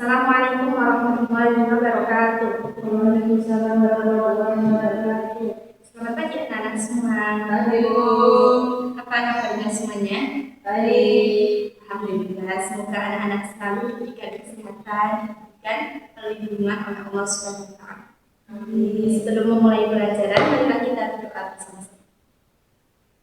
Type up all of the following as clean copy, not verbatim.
Assalamualaikum warahmatullahi wabarakatuh. Waalaikumsalam warahmatullahi wabarakatuh. Selamat pagi anak-anak semua. Pagi, Bu. Apa kabarnya semuanya? Baik. Alhamdulillah, semoga anak-anak selalu diberikan kesehatan dan perlindungan oleh Allah Subhanahu wa taala. Amin. Sebelum memulai pelajaran, marilah kita berdoa bersama-sama.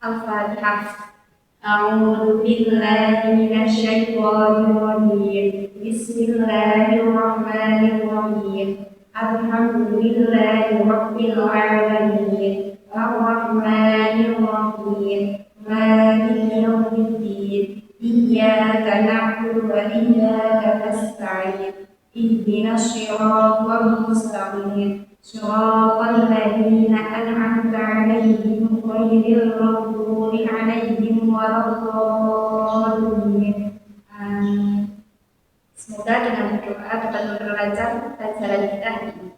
Al-Fatihah. A'udzu billahi minasyaitonir rajim. Bismillahirrahmanirrahim. Alhamdulillahi rabbil alamin. Ar-Rahmanir Rahim. Maliki yaumiddin. Iyyaka na'budu wa iyyaka nasta'in. Ihdinas siratal mustaqim. Shiratal ladzina an'amta 'alaihim ghairil maghdubi 'alaihim waladdallin. Amin. Semoga dengan berdoa dapat memperlancar pelajaran kita hari ini.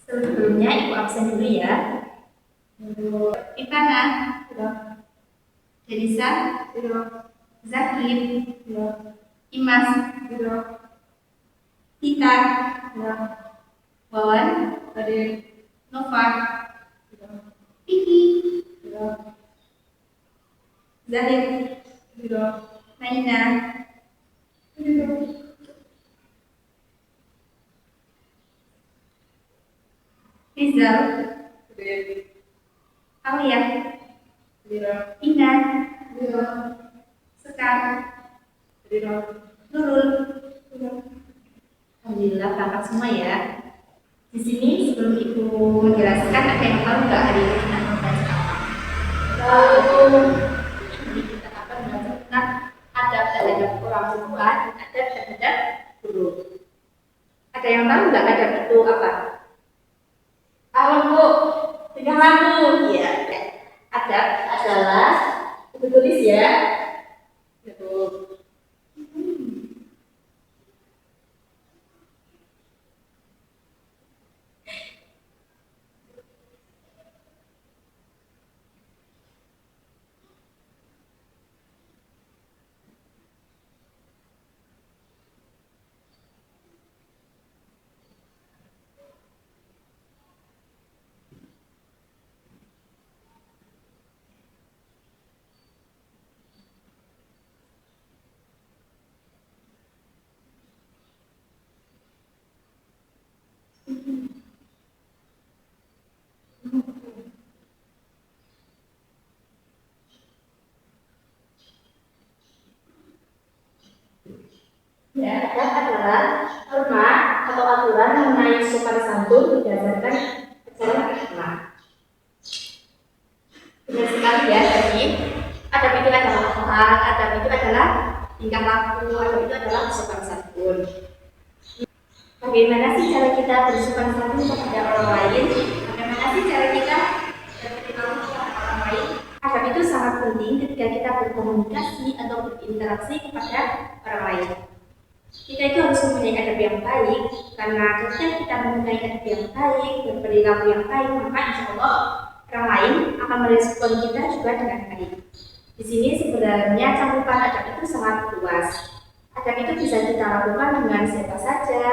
Sebelumnya ibu absen dulu ya. Ipana, Delisa, Zakir, Imas, Tita, Wawan, Nova, Piki, Zahir, Naina, Rizal, Alia, Ina, Sekar, Nurul. Alhamdulillah berangkat semua ya. Di sini sebelum ibu menjelaskan, ada yang tahu nggak hari ini kita membaca apa? Tahu. Jadi kita akan belajar tentang adab terhadap orang tua, adab terhadap guru. Ada yang tahu nggak adab itu apa? Alam, Bu. Tingkah laku. Iya. Adab adalah ibu tulis ya. Betul. Ya, adab adalah norma atau aturan mengenai sopan santun berdasarkan ajaran agama. Benar sekali ya tadi. Adab itu adalah akhlak, adab itu adalah tingkah laku, adab itu adalah sopan santun. Bagaimana sih cara kita bersopan santun kepada orang lain? Bagaimana sih cara kita berterima kasih kepada orang lain? Adab itu sangat penting ketika kita berkomunikasi atau berinteraksi kepada orang lain. Kita itu harus mempunyai adab yang baik, karena ketika kita mempunyai adab yang baik, berperilaku yang baik, maka insya Allah orang lain akan merespon kita juga dengan baik. Di sini sebenarnya cakupan adab itu sangat luas. Adab itu bisa kita lakukan dengan siapa saja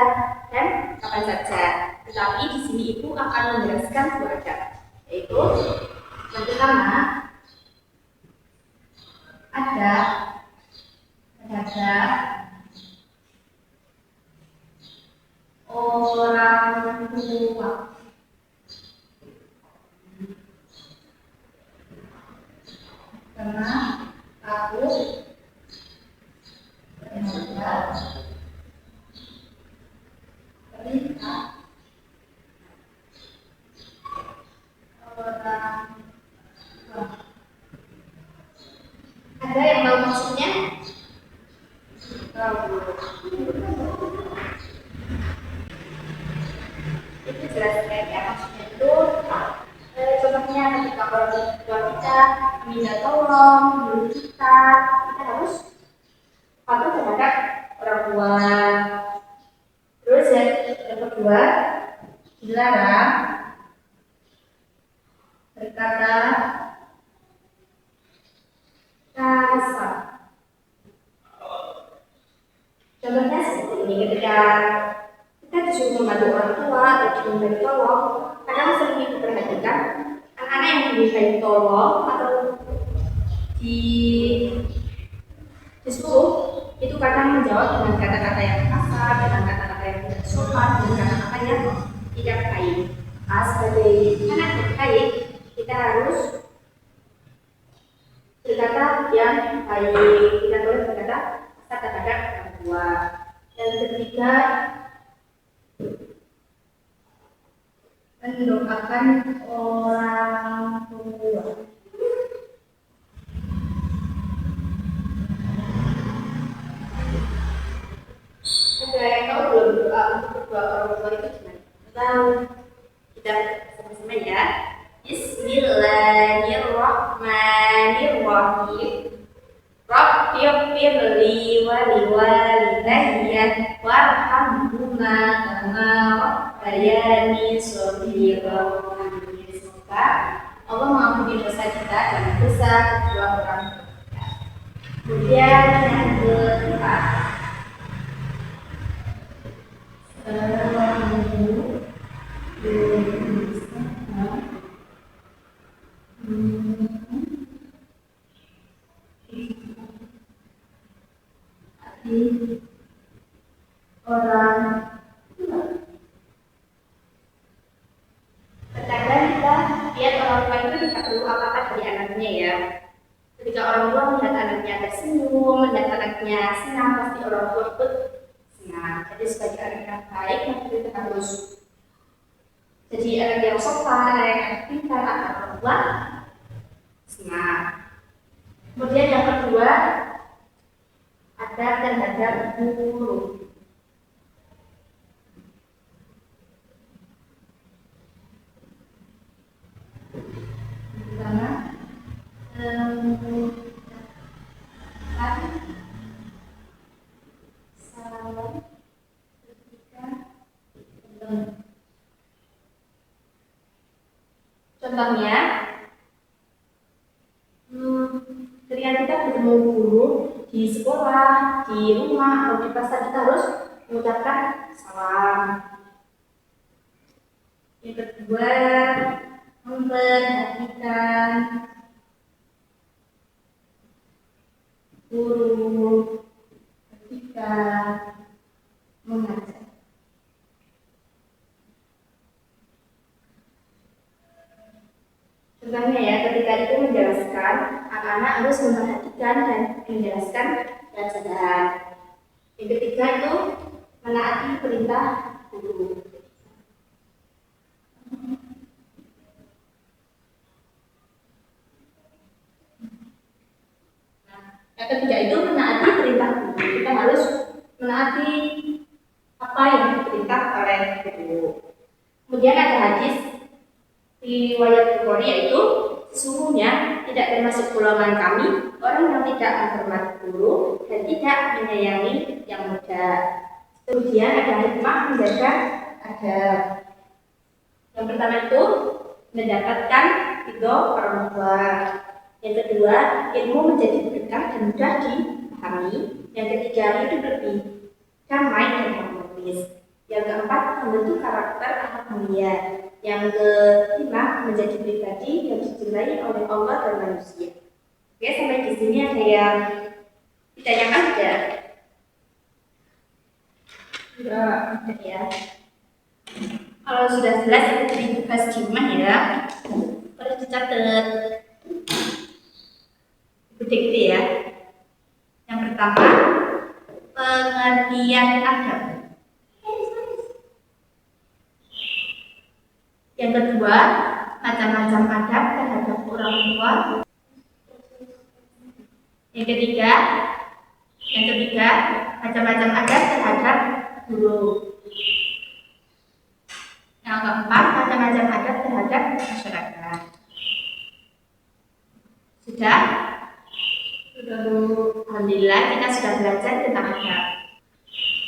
dan kapan saja. Tetapi di sini ibu akan menjelaskan dua adab, yaitu yang pertama adab terhadap orang tua. Karena aku terhadap perintah orang tua. Ada yang tahu maksudnya? Itu jelaskan ya, maksudnya itu contohnya ketika orang tua kita minta tolong dulu kita harus patuh terhadap orang tua. Terus yang kedua, dilarang berkata kasar ketika kita disuruh membantu orang tua atau diminta tolong, kadang sering diperhatikan anak-anak yang diminta tolong atau disuruh itu kadang menjawab dengan kata-kata yang kasar, dengan kata-kata yang tidak sopan, dengan kata-kata yang tidak baik. Sebagai anak yang baik, kita harus berkata yang baik, tidak boleh berkata kasar terhadap orang tua. Yang ketiga, mendoakan orang tua. Ada yang tahu belum doa untuk kedua orang tua itu gimana? Tahu? Kita sama-sama ya. Bismillahirrahmanirrahim. Rabbighfirli wa liwalidayya warhamhuma kama rabbayani shaghira. Semoga Allah mengampuni dosa kita dan dosa kedua orang tua kita. Kemudian yang keempat, orang tua. Terkadang kita lihat orang tua itu tidak perlu apa-apa dari anaknya ya. Ketika orang tua melihat anaknya tersenyum, melihat anaknya senang, pasti orang tua ikut senang. Jadi sebagai anak yang baik, maka kita harus jadi anak yang sopan, anak yang pintar, agar orang tua senang. Kemudian yang kedua, adab terhadap guru. Pertama, salam ketika ketemu. Contohnya, ketika kita bertemu guru di sekolah, di rumah, atau di pasar, kita harus mengucapkan salam. Yang kedua, memperhatikan guru ketika mengajar. Contohnya ya, ketika itu menjelaskan, anak-anak harus memperhatikan dan menjelaskan pelajaran. Yang ketiga itu menaati perintah guru. Yang ketiga itu menaati perintah guru. Kita harus menaati apa yang diperintah oleh guru. Kemudian ada hadis riwayat Bukhari, yaitu sesungguhnya tidak termasuk golongan kami orang yang tidak menghormati guru dan tidak menyayangi yang muda. Kemudian ada hikmah menjaga adab. Yang pertama itu mendapatkan ridho orang tua. Yang kedua, ilmu menjadi berkah dan mudah dipahami. Yang ketiga, hidup lebih damai dan harmonis. Yang keempat, membentuk karakter anak mulia. Yang kelima, menjadi pribadi yang dicintai oleh Allah dan manusia. Oke, sampai di sini ada yang ditanyakan tidak? Tidak ya. Kalau sudah jelas itu dibahas di rumah ya, harus dicatat. Gede-gede ya. Yang pertama, pengertian adab. Yang kedua, macam-macam adab terhadap orang tua. Yang ketiga, macam-macam adab terhadap guru. Yang keempat, macam-macam adab terhadap masyarakat. Sudah? Alhamdulillah kita sudah belajar tentang adab.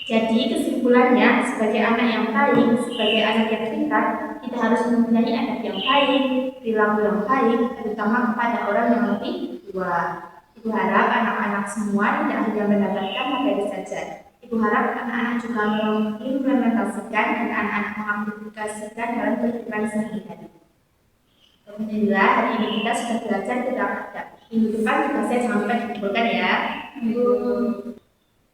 Jadi kesimpulannya, sebagai anak yang baik, sebagai anak yang pintar, kita harus mempunyai adab yang baik, perilaku yang baik, terutama kepada orang yang lebih tua. Ibu harap anak-anak semua tidak hanya mendapatkan materi saja. Ibu harap anak-anak juga mengimplementasikan dan anak-anak mengaplikasikan dalam kehidupan sehari-hari. Alhamdulillah, hari ini kita sudah belajar tentang adab. Minggu depan juga saya jangan lupa dikumpulkan ya.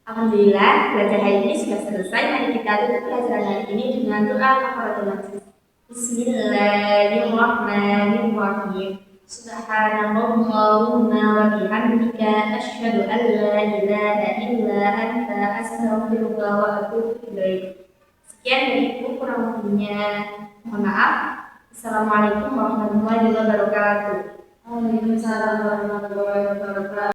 Alhamdulillah, belajar hari ini sudah selesai. Mari kita tutup pelajaran hari ini dengan doa kafaratul majlis. Bismillahirrahmanirrahim. Subhanallahumma wa bihamdika asyhadu an la ilaha illa anta astaghfiruka wa atubu ilaik. Sekian dari Ibu, kurang lebihnya mohon maaf. Assalamualaikum warahmatullahi wabarakatuh. Waalaikumsalam warahmatullahi wabarakatuh.